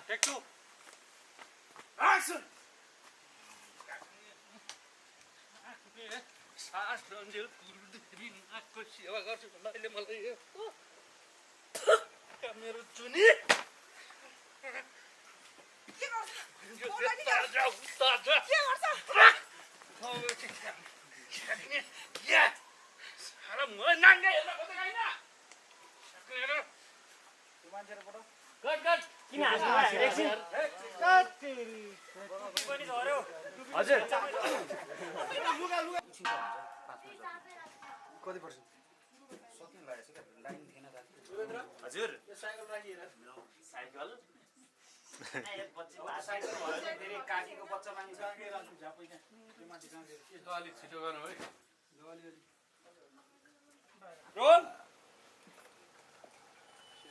Take 2 action सास रन्जेल पुरुदेखि नाकको सेवा गर्छु भन्दा अहिले मलाई यो मेरो चुनी के गर्छ यो ताजा ताजा के गर्छ या सारा म नाङ्गा हेर्न खोजेको हैन हेर त्यो मान्छेले पठाऊ गट गट किन हाँस्नु भयो एकछिन पनि झर्यो हजुर लुगा लुगा कति पर्सेन्ट सकिन लागेछ क्या लाइन थिएन दाजु हजुर यो साइकल राखिएर साइकल साइकल भयो भने फेरि काकीको बच्चा माग्छ के राख्नु झ्यापै त्यहाँ त्यो मान्छे कहाँ गयो के अलिक छिटो गर्नु है अलिअलि रोल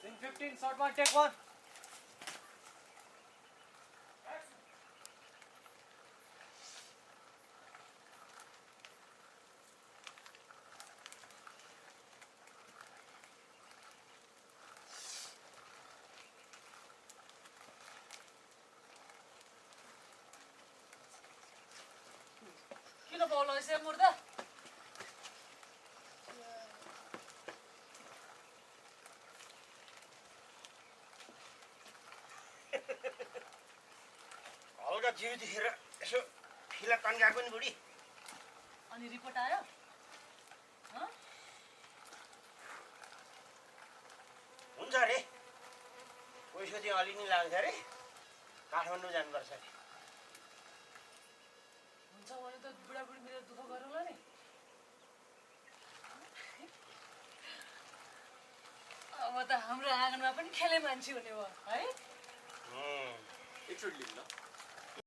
सिन 15 शॉट 1 टेक 1 किन बोल्नु यसो मुर्दा हल्का जिउ देखेर यसो फिला तन्काएको नि बुढी अनि रिपोर्ट आयो हुन्छ अरे पैसा चाहिँ अलि नै लाग्छ अरे काठमाडौँ जानुपर्छ अरे हुन्छ भने त बुढाबुढी मिलेर दुःख गरौँला नि अब त हाम्रो आँगनमा पनि खेले मान्छे हुने भयो है Hmm. एकचोटि लिनु ल